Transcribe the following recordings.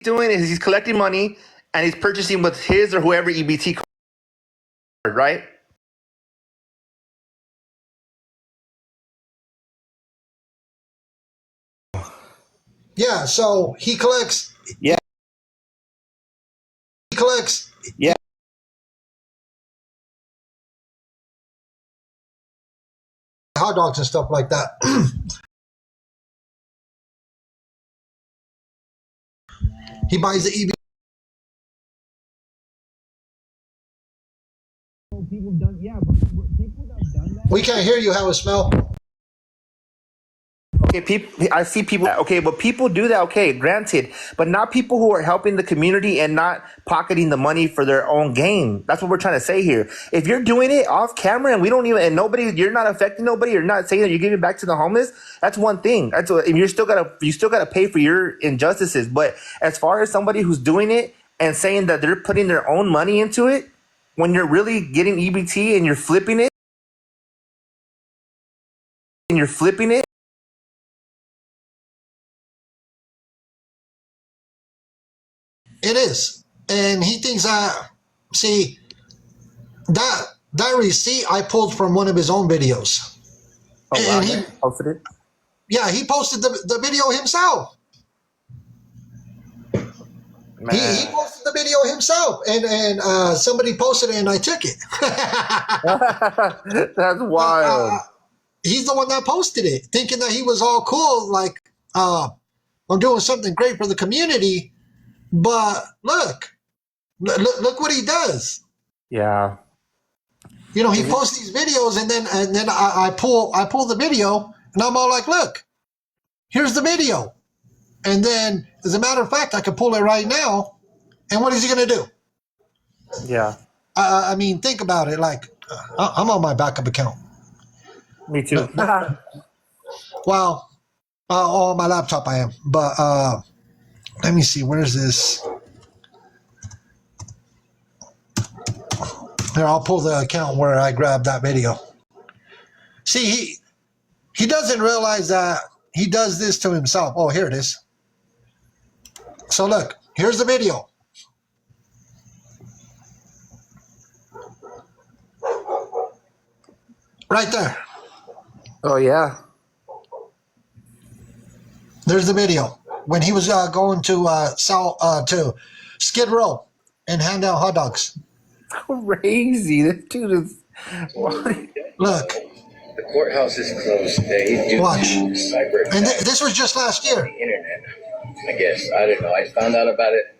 doing is he's collecting money and he's purchasing with his or whoever EBT card, right? Yeah, so he collects. Yeah. He collects. Yeah. Hot dogs and stuff like that. He buys the EBT. People done, yeah, but people have done that. We can't hear you. How it smell? Okay, I see people. Okay, but people do that. Okay, granted, but not people who are helping the community and not pocketing the money for their own gain. That's what we're trying to say here. If you're doing it off camera and we don't even, and nobody, you're not affecting nobody. You're not saying that you're giving back to the homeless. That's one thing. That's what, and you still gotta pay for your injustices. But as far as somebody who's doing it and saying that they're putting their own money into it, when you're really getting EBT and you're flipping it, It is, and he thinks see that receipt I pulled from one of his own videos. Oh, wow, And he posted it. Yeah, he posted the video himself. He posted the video himself, and somebody posted it, and I took it. That's wild. He's the one that posted it, thinking that he was all cool, like I'm doing something great for the community. But look what he does. Yeah. You know, he posts these videos, and then I pull the video, and I'm all like, look, here's the video. And then, as a matter of fact, I could pull it right now. And what is he going to do? Yeah. I mean, think about it. Like, I'm on my backup account. Me too. Well, on my laptop I am. But let me see. Where's this? Here, I'll pull the account where I grabbed that video. See, he doesn't realize that he does this to himself. Oh, here it is. So look, here's the video. Right there. Oh, yeah. There's the video when he was going to to Skid Row and hand out hot dogs. Crazy. This dude is. Look. The courthouse is closed today. Watch. Cyber And this was just last year. the internet. I guess I don't know. I found out about it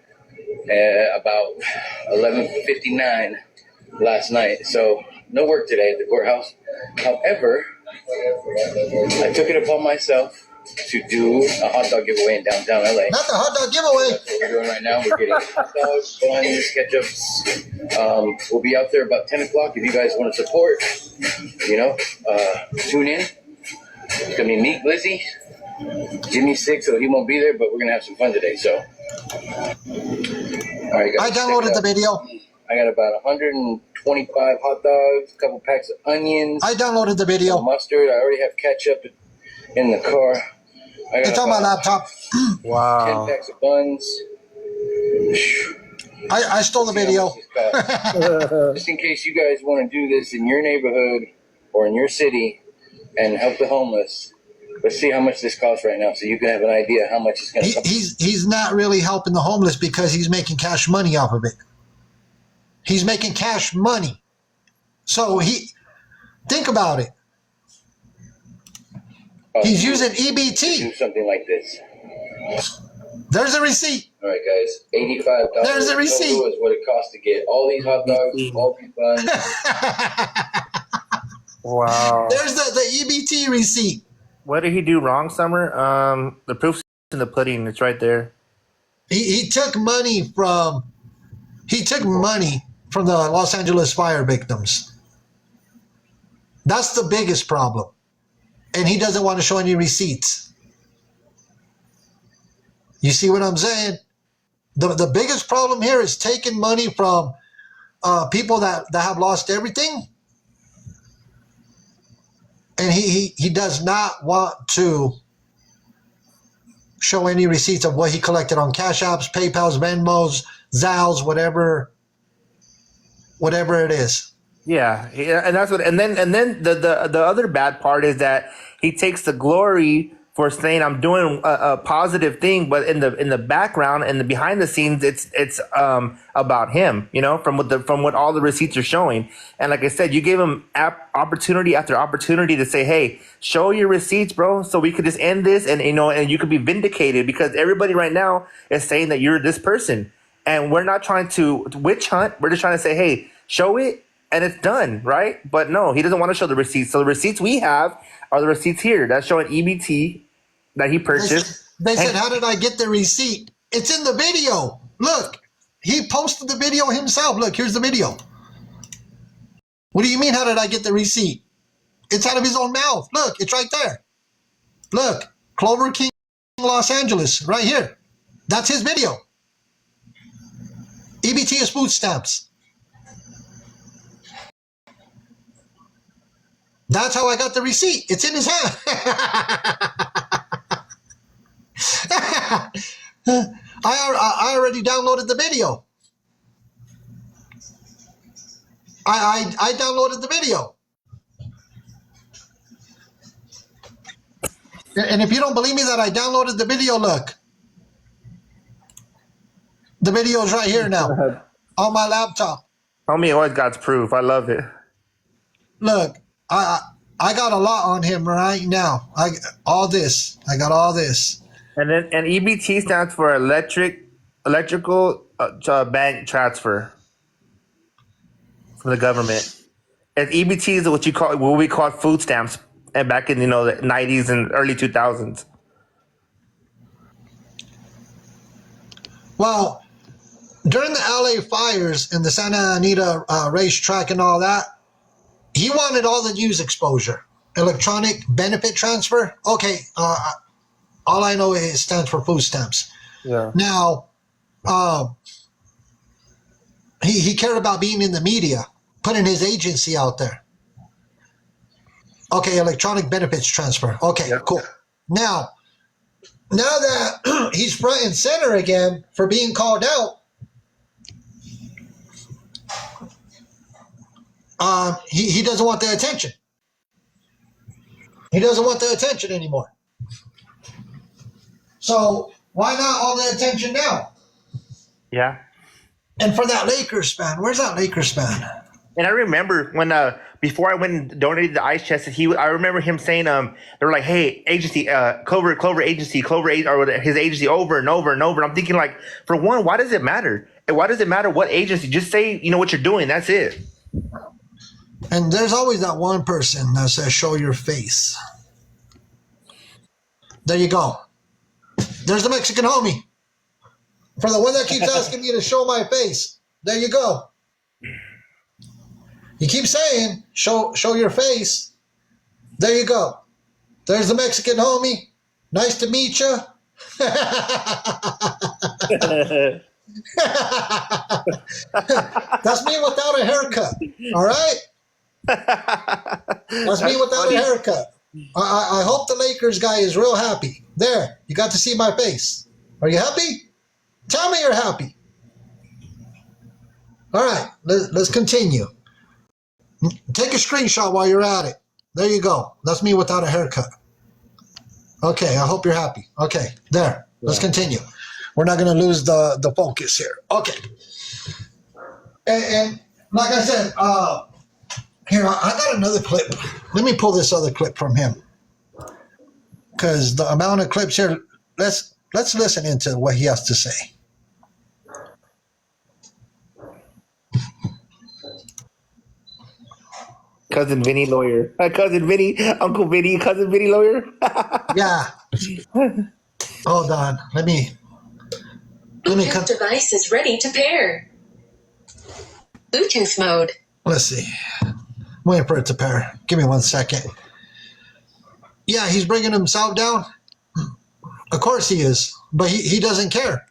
about 11:59 last night. So no work today at the courthouse. However, I took it upon myself to do a hot dog giveaway in downtown LA. Not the hot dog giveaway. That's what we're doing right now. We're getting hot dogs, buns, ketchups. We'll be out there about 10 o'clock if you guys want to support. You know, tune in. It's going to be me, Lizzie. Jimmy's sick, so he won't be there, but we're going to have some fun today. So, all right, guys. I downloaded the video. I got about 125 hot dogs, a couple packs of onions. I downloaded the video. Mustard. I already have ketchup in the car. It's on my laptop. 10 packs of buns. I stole the video. Just in case you guys want to do this in your neighborhood or in your city and help the homeless, let's see how much this costs right now so you can have an idea how much it's going to cost. He's not really helping the homeless because he's making cash money off of it. He's making cash money. So think about it. He's using EBT. Do something like this. There's a receipt. All right, guys. $85. There's a receipt. Is what it costs to get all these hot dogs, all these buns. Wow. There's the EBT receipt. What did he do wrong, Summer? The proof's in the pudding. It's right there. He took money from the Los Angeles fire victims. That's the biggest problem. And he doesn't want to show any receipts. You see what I'm saying? The biggest problem here is taking money from people that have lost everything. And he does not want to show any receipts of what he collected on Cash Apps, PayPal's, Venmos, Zales, whatever it is. Yeah, and that's what. And then the other bad part is that he takes the glory for saying I'm doing a positive thing, but in the background and the behind the scenes, it's about him. You know, from what all the receipts are showing. And like I said, you gave him opportunity after opportunity to say, "Hey, show your receipts, bro," so we could just end this, and and you could be vindicated because everybody right now is saying that you're this person, and we're not trying to witch hunt. We're just trying to say, "Hey, show it." And it's done, right? But no, he doesn't want to show the receipts. So the receipts we have are the receipts here. That's showing EBT that he purchased. They said, how did I get the receipt? It's in the video. Look, he posted the video himself. Look, here's the video. What do you mean, how did I get the receipt? It's out of his own mouth. Look, it's right there. Look, Klover King, Los Angeles, right here. That's his video. EBT is food stamps. That's how I got the receipt. It's in his hand. I already downloaded the video. I downloaded the video. And if you don't believe me that I downloaded the video, look. The video is right here now on my laptop. Homie always got proof. I love it. Look, I got a lot on him right now. I got all this. And EBT stands for electrical bank transfer from the government. And EBT is what we call food stamps, and back in the 90s and early 2000s. Well, during the LA fires and the Santa Anita racetrack and all that, he wanted all the news exposure. Electronic benefit transfer. Okay, all I know is it stands for food stamps. Yeah. Now, he cared about being in the media, putting his agency out there. Okay, electronic benefits transfer. Okay, yep. Cool. Now that he's front and center again for being called out, he doesn't want the attention. He doesn't want the attention anymore. So why not all the attention now? Yeah. And for that Lakers fan, where's that Lakers fan? And I remember when before I went and donated the ice chest, I remember him saying they were like, "Hey, agency, Clover agency, or his agency over and over and over." And I'm thinking, like, for one, why does it matter? And why does it matter what agency? Just say what you're doing. That's it. And there's always that one person that says, "Show your face." There you go. There's the Mexican homie. For the one that keeps asking me to show my face, there you go. He keeps saying, show your face. There you go. There's the Mexican homie. Nice to meet you. That's me without a haircut. All right? That's me without a haircut. I hope the Lakers guy is real happy. There, you got to see my face. Are you happy? Tell me you're happy. All right, let's continue. Take a screenshot while you're at it. There you go. That's me without a haircut. Okay, I hope you're happy. Okay, there. Let's continue. We're not going to lose the focus here. Okay. And like I said, here, I got another clip. Let me pull this other clip from him. Because the amount of clips here, let's listen into what he has to say. Cousin Vinny lawyer. Cousin Vinny, Uncle Vinny, Cousin Vinny lawyer. Yeah. Hold on. Let me Bluetooth device is ready to pair. Bluetooth mode. Let's see. I'm waiting for it to pair. Give me 1 second. Yeah, he's bringing himself down. Of course he is. But he doesn't care.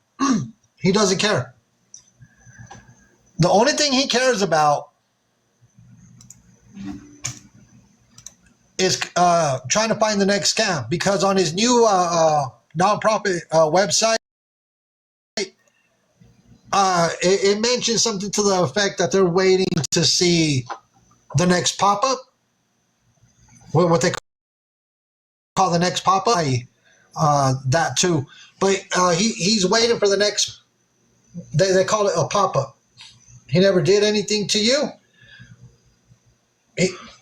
He doesn't care. The only thing he cares about is trying to find the next scam, because on his new nonprofit website, it mentions something to the effect that they're waiting to see the next pop-up, what they call the next pop-up, that too. But he's waiting for the next, they call it a pop-up. He never did anything to you.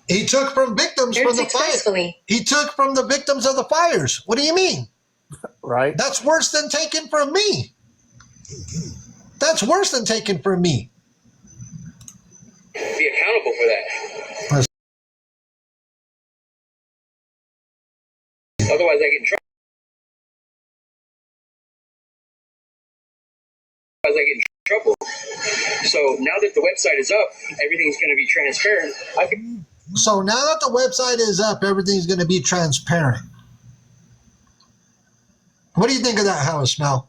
He took from victims from the fire. He took from the victims of the fires. What do you mean? Right. That's worse than taking from me. That's worse than taking from me. Be accountable for that. Otherwise, I get in trouble. So now that the website is up, everything's going to be transparent. So now that the website is up, everything's going to be transparent. What do you think of that, House Mel?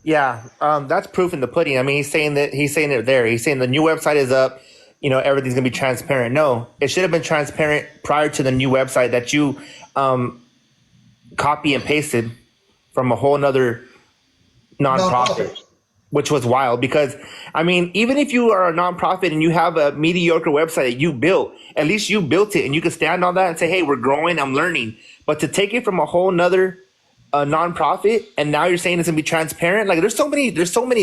Yeah, that's proof in the pudding. I mean, he's saying it there. He's saying the new website is up. You know, everything's gonna be transparent. No, it should have been transparent prior to the new website that you copy and pasted from a whole nother nonprofit, which was wild. Because I mean, even if you are a nonprofit and you have a mediocre website that you built, at least you built it and you can stand on that and say, "Hey, we're growing. I'm learning." But to take it from a whole nother a nonprofit and now you're saying it's gonna be transparent, like there's so many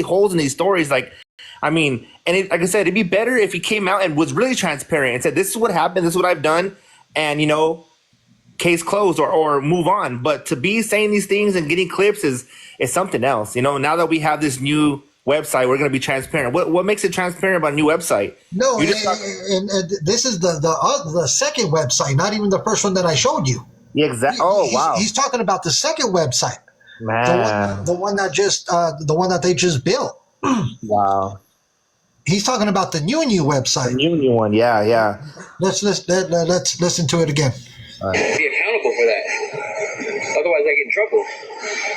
holes in these stories. Like, I mean, and like I said, it'd be better if he came out and was really transparent and said, this is what happened, this is what I've done, and you know, case closed, or move on. But to be saying these things and getting clips is something else. You know, now that we have this new website, we're going to be transparent. What makes it transparent about a new website? No, and this is the second website, not even the first one that I showed you. Yeah, exactly. Oh, wow. He's talking about the second website, man, the one that they just built. Wow. He's talking about the new website. The new one, yeah. Let's listen to it again. Be accountable for that. Otherwise, I get in trouble.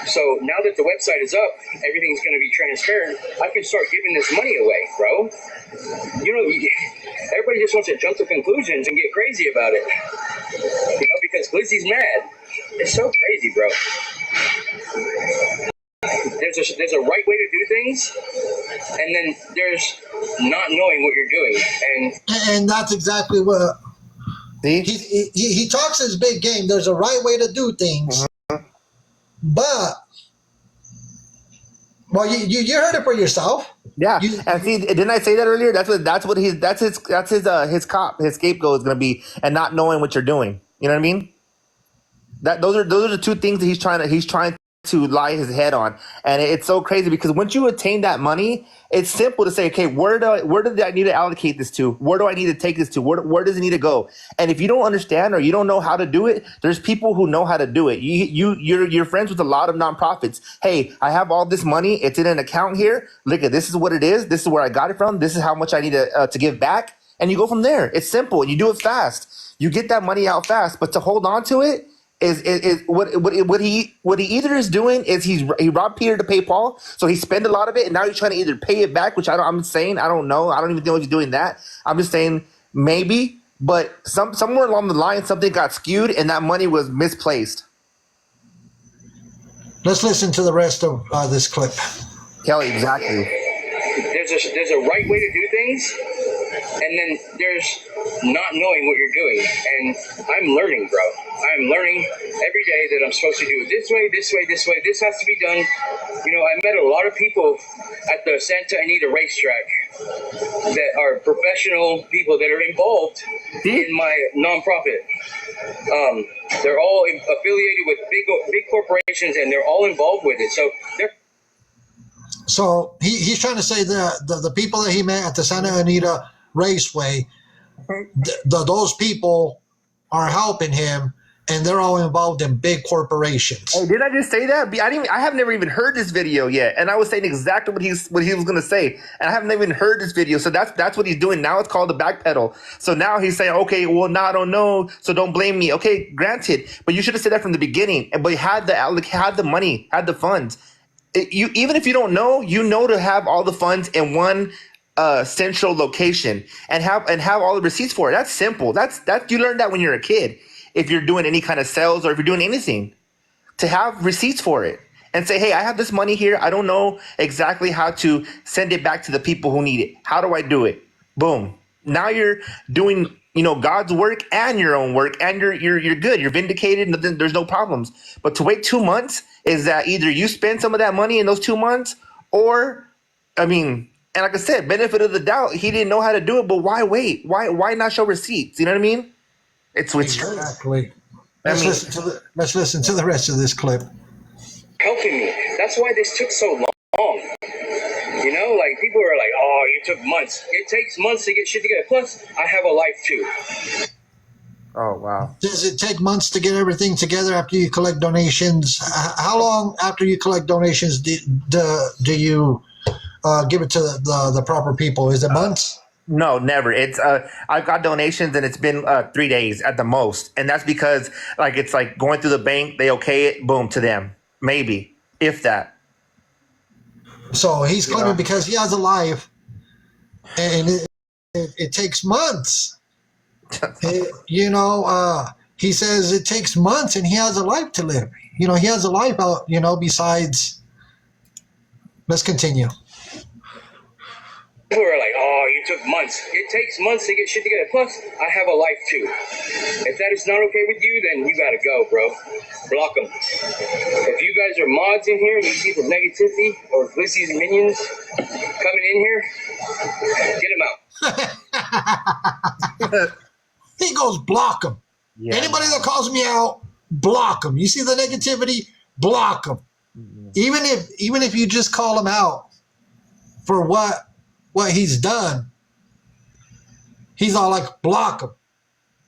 So now that the website is up, everything's going to be transparent. I can start giving this money away, bro. You know, everybody just wants to jump to conclusions and get crazy about it. You know, because Glizzy's mad. It's so crazy, bro. There's a right way to do things, and then there's not knowing what you're doing, and that's exactly what he talks his big game. There's a right way to do things, but well, you heard it for yourself. Yeah, and see, didn't I say that earlier? His scapegoat is going to be, and not knowing what you're doing. You know what I mean? Those are the two things that he's trying to lie his head on. And it's so crazy because once you attain that money, it's simple to say, okay, where do I need to allocate this to? Where do I need to take this to? Where does it need to go? And if you don't understand or you don't know how to do it, there's people who know how to do it. You're friends with a lot of nonprofits. Hey, I have all this money. It's in an account here. Look at this is what it is. This is where I got it from. This is how much I need to give back. And you go from there. It's simple. You do it fast. You get that money out fast. But to hold on to it, is what he either is doing is he robbed Peter to pay Paul, so he spent a lot of it, and now he's trying to either pay it back, which I'm saying I don't know, I don't even know if he's doing that. I'm just saying maybe, but somewhere along the line something got skewed and that money was misplaced. Let's listen to the rest of this clip. Kelly, exactly. There's a right way to do things, and then there's not knowing what you're doing. And I'm learning, bro. I'm learning every day that I'm supposed to do it this way, this way, this way. This has to be done. You know, I met a lot of people at the Santa Anita racetrack that are professional people that are involved in my nonprofit. They're all affiliated with big corporations, and they're all involved with it. So he's trying to say that the people that he met at the Santa Anita Raceway, those people are helping him, and they're all involved in big corporations. Hey, did I just say that? I have never even heard this video yet, and I was saying exactly what he was going to say, and I haven't even heard this video. So that's what he's doing now. It's called the backpedal. So now he's saying, okay, well now I don't know, so don't blame me. Okay, granted, but you should have said that from the beginning. But you had the money, had the funds. Even if you don't know, you know to have all the funds in one central location and have all the receipts for it. That's simple. That's you learn that when you're a kid. If you're doing any kind of sales or if you're doing anything, to have receipts for it and say, hey, I have this money here. I don't know exactly how to send it back to the people who need it. How do I do it? Boom. Now you're doing, God's work and your own work, and you're good. You're vindicated. Nothing, there's no problems. But to wait 2 months is that either you spend some of that money in those 2 months, or, and like I said, benefit of the doubt, he didn't know how to do it. But why wait? Why not show receipts? You know what I mean? It's Exactly. I mean, Let's listen to the rest of this clip. Helping me. That's why this took so long. You know, like people are like, oh, you took months. It takes months to get shit together. Plus, I have a life too. oh wow. Does it take months to get everything together after you collect donations? How long after you collect donations do you give it to the proper people? Is it months? No, never. It's I've got donations and it's been 3 days at the most, and that's because it's like going through the bank. They okay it, boom, to them, maybe if that. So he's claiming because he has a life, and it takes months. He says it takes months, and he has a life to live. He has a life out. Besides. Let's continue. People are like, oh, you took months. It takes months to get shit together. Plus, I have a life too. If that is not okay with you, then you gotta go, bro. Block them. If you guys are mods in here and you see the negativity or Glizzy's minions coming in here, get them out. He goes, block them. Yeah. Anybody that calls me out, block them. You see the negativity, block them. Mm-hmm. Even if you just call him out for what he's done, he's all like, block him.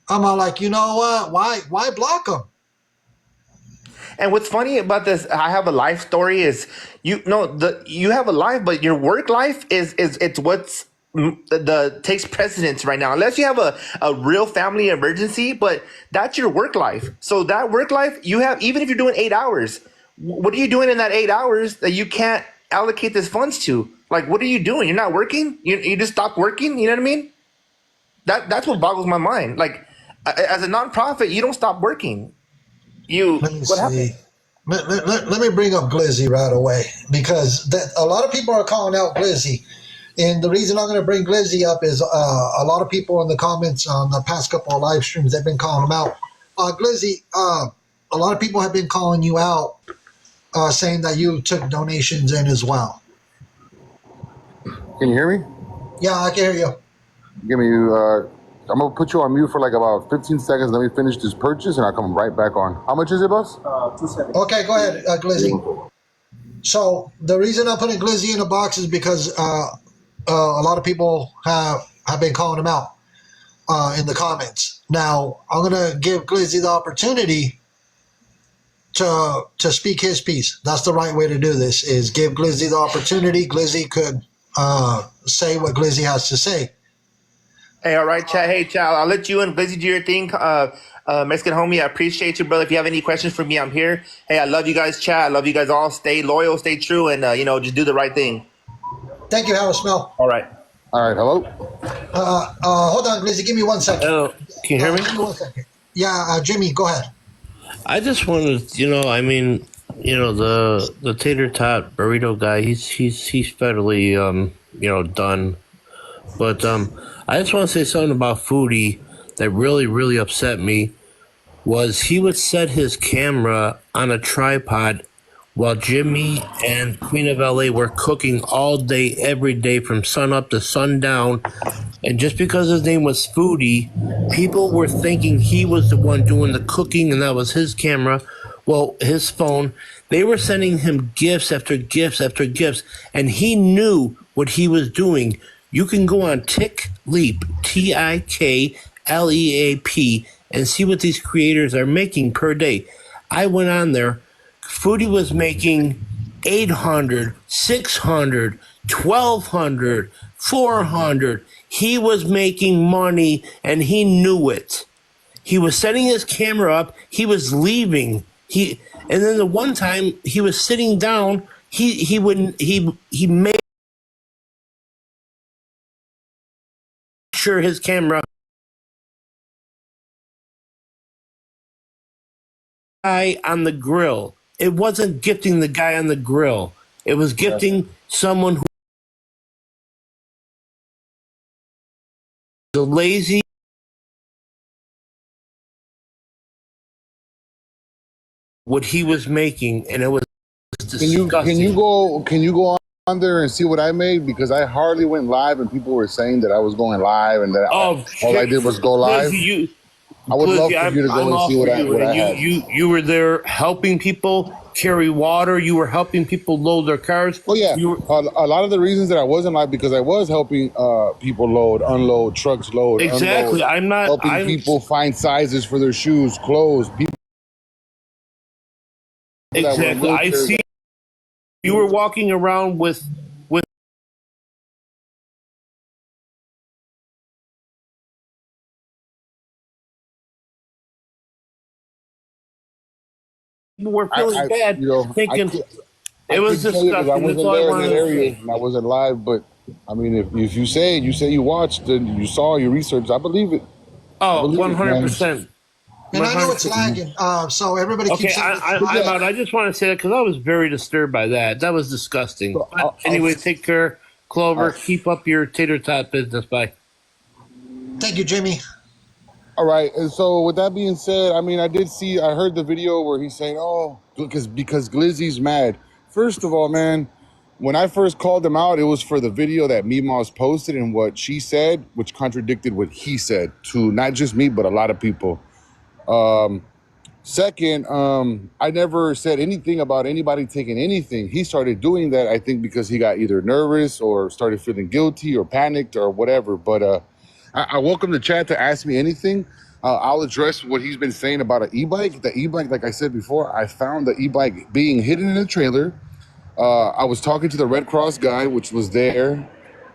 I'm all like, you know what? Why block him? And what's funny about this, I have a life story is you have a life, but your work life is what's takes precedence right now, unless you have a real family emergency, but that's your work life. So that work life you have, even if you're doing 8 hours, what are you doing in that 8 hours that you can't allocate this funds to? Like, what are you doing? You're not working? You just stopped working? You know what I mean? That's what boggles my mind. Like, as a nonprofit, you don't stop working. Let me see. Let me bring up Glizzy right away, because a lot of people are calling out Glizzy. And the reason I'm going to bring Glizzy up is a lot of people in the comments on the past couple of live streams, they've been calling him out. Glizzy, a lot of people have been calling you out, saying that you took donations in as well. Can you hear me? Yeah, I can hear you. Give me, I'm going to put you on mute for like about 15 seconds. Let me finish this purchase and I'll come right back on. How much is it, boss? $270. Okay, go ahead, Glizzy. So the reason I'm putting Glizzy in the box is because a lot of people have been calling him out in the comments. Now, I'm going to give Glizzy the opportunity to speak his piece. That's the right way to do this, is give Glizzy the opportunity. Glizzy could say what Glizzy has to say. Hey, all right, chat. Hey, chat. I'll let you and Glizzy do your thing. Mexican homie, I appreciate you, brother. If you have any questions for me, I'm here. Hey, I love you guys, chat. I love you guys all. Stay loyal, stay true, and just do the right thing. Thank you, Howard Smell. All right. All right, hello? Hold on, Glizzy. Give me 1 second. Hello, can you hear me? Give me 1 second. Yeah, Jimmy, go ahead. I just wanted, the tater tot burrito guy, he's federally, done. But I just want to say something about Foodie that really, really upset me. Was he would set his camera on a tripod while Jimmy and Queen of LA were cooking all day, every day, from sun up to sundown. And just because his name was Foodie, people were thinking he was the one doing the cooking and that was his camera. Well, his phone. They were sending him gifts after gifts after gifts, and he knew what he was doing. You can go on TikLeap, TikLeap, and see what these creators are making per day. I went on there. Foodie was making 800, 600, 1200, 400. He was making money, and he knew it. He was setting his camera up. He was leaving. And then the one time he was sitting down, he made sure his camera on the grill. it wasn't gifting the guy on the grill. It was gifting someone who's lazy. What he was making, and it was disgusting. Can you go on there and see what I made? Because I hardly went live, and people were saying that I was going live, and that Oh, all I did was go live. I would love for you to go and see what I had. You were there helping people carry water. You were helping people load their cars. Oh yeah, You were, a lot of the reasons that I wasn't live because I was helping people load, unload, trucks load, exactly. unload, helping people find sizes for their shoes, clothes. People exactly. I see. You were walking around with people were feeling bad, you know, thinking it was couldn't tell you because I disgusting. That's wasn't all I there in wanted that to area say. and I wasn't live. But I mean, if you say you watched and you saw, you researched, I believe it. I Oh, believe it, man. 100%. And I know it's lagging, so everybody Okay, keeps saying I'm out. I just want to say that because I was very disturbed by that. That was disgusting. So But anyway, take care, Clover. Keep up your tater tot business. Bye. Thank you, Jimmy. All right, and so with that being said, I mean, I heard the video where he's saying, "Oh, because Glizzy's mad." First of all, man, when I first called him out, it was for the video that Mima's posted and what she said, which contradicted what he said to not just me but a lot of people. Second, I never said anything about anybody taking anything. He started doing that, I think, because he got either nervous or started feeling guilty or panicked or whatever. But I welcome the chat to ask me anything. I'll address what he's been saying about an e-bike. The e-bike, like I said before, I found the e-bike being hidden in a trailer. I was talking to the Red Cross guy, which was there.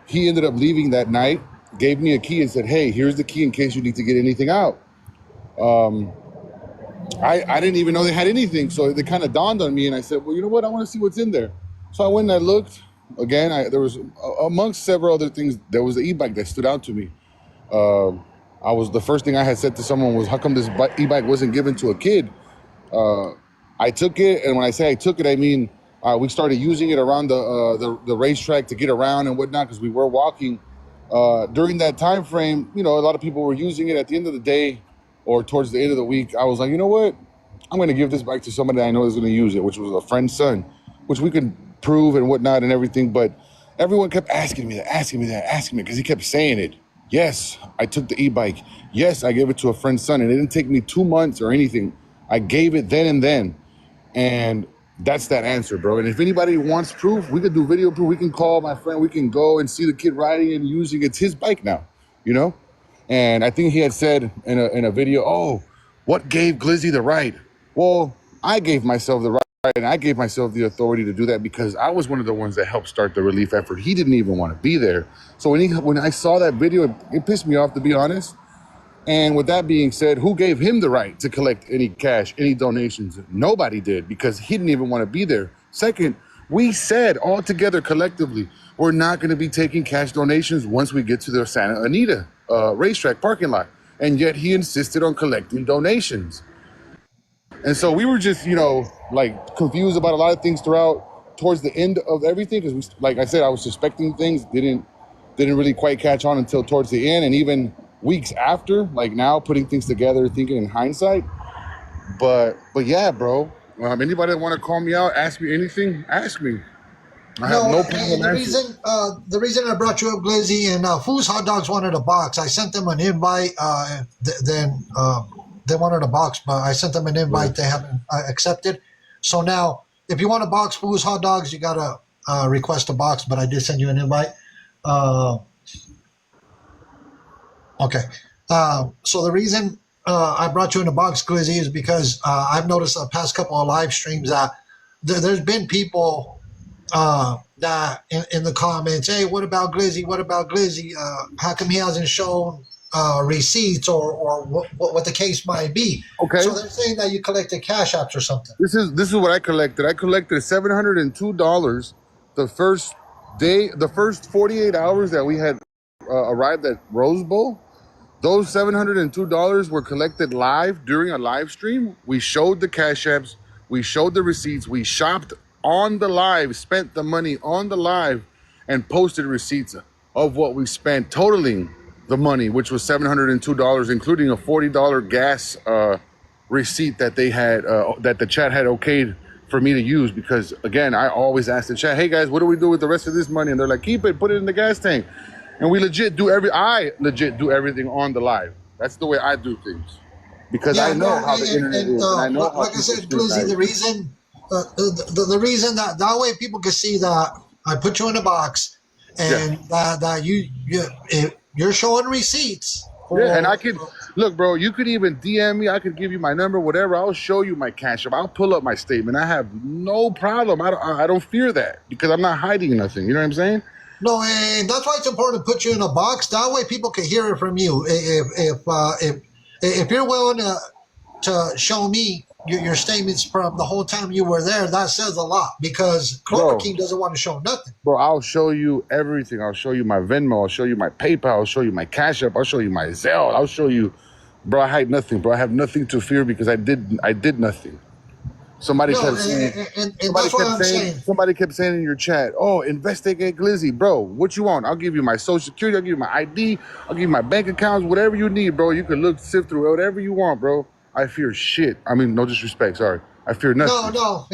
He ended up leaving that night, gave me a key and said, "Hey, here's the key in case you need to get anything out." I didn't even know they had anything, so it kind of dawned on me, and I said, "Well, you know what? I want to see what's in there." So I went and I looked. Again, there was amongst several other things, there was the e-bike that stood out to me. The first thing I had said to someone was, "How come this e-bike wasn't given to a kid?" I took it, and when I say I took it, I mean we started using it around the racetrack to get around and whatnot because we were walking. During that time frame, a lot of people were using it. At the end of the day, or towards the end of the week, I was like, you know what? I'm going to give this bike to somebody that I know is going to use it, which was a friend's son, which we could prove and whatnot and everything. But everyone kept asking me because he kept saying it. Yes, I took the e-bike. Yes, I gave it to a friend's son. And it didn't take me 2 months or anything. I gave it then and then. And that's that answer, bro. And if anybody wants proof, we could do video proof. We can call my friend. We can go and see the kid riding and using it. It's his bike now, you know? And I think he had said in a video, "Oh, what gave Glizzy the right?" Well, I gave myself the right and I gave myself the authority to do that because I was one of the ones that helped start the relief effort. He didn't even want to be there. So when I saw that video, it pissed me off, to be honest. And with that being said, who gave him the right to collect any cash, any donations? Nobody did because he didn't even want to be there. Second, we said all together collectively, we're not going to be taking cash donations once we get to the Santa Anita racetrack parking lot. And yet he insisted on collecting donations. And so we were just, confused about a lot of things towards the end of everything. Because like I said, I was suspecting things, didn't really quite catch on until towards the end. And even weeks after, like now, putting things together, thinking in hindsight. But yeah, bro. Anybody that want to call me out, ask me anything, ask me. I have no problem answering. The reason I brought you up, Glizzy, and Foos Hot Dogs wanted a box. I sent them an invite. Then they wanted a box, but I sent them an invite. They haven't accepted. So now, if you want a box, Foos Hot Dogs, you gotta request a box. But I did send you an invite. Okay. So the reason I brought you in a box, Glizzy, is because I've noticed the past couple of live streams that there's been people that in the comments, "Hey, what about Glizzy? What about Glizzy? How come he hasn't shown receipts or what the case might be?" Okay. So they're saying that you collected cash apps or something. This is what I collected. I collected $702 the first day, the first 48 hours that we had arrived at Rose Bowl. Those $702 were collected live during a live stream. We showed the cash apps. We showed the receipts. We shopped on the live, spent the money on the live, and posted receipts of what we spent, totaling the money, which was $702, including a $40 gas receipt that they had, that the chat had okayed for me to use. Because again, I always ask the chat, hey guys, what do we do with the rest of this money? And they're like, keep it, put it in the gas tank. And I legit do everything on the live. That's the way I do things. Because I know how the internet is, and I know how like I said, Glizzy, the reason that way people can see that I put you in a box, and that you're showing receipts. And I could look, bro. You could even DM me. I could give you my number, whatever. I'll show you my cash app. I'll pull up my statement. I have no problem. I don't fear that because I'm not hiding nothing. You know what I'm saying? No, and that's why it's important to put you in a box. That way people can hear it from you. If you're willing to show me your statements from the whole time you were there, that says a lot, because Klover Con doesn't want to show nothing. Bro, I'll show you everything. I'll show you my Venmo. I'll show you my PayPal. I'll show you my Cash App. I'll show you my Zelle. I'll show you, bro. I hide nothing, bro. I have nothing to fear because I did nothing. Somebody kept saying in your chat, oh, investigate Glizzy. Bro, what you want? I'll give you my social security. I'll give you my ID. I'll give you my bank accounts, whatever you need, bro. You can sift through whatever you want, bro. I fear shit. I mean, no disrespect, sorry. I fear nothing. No.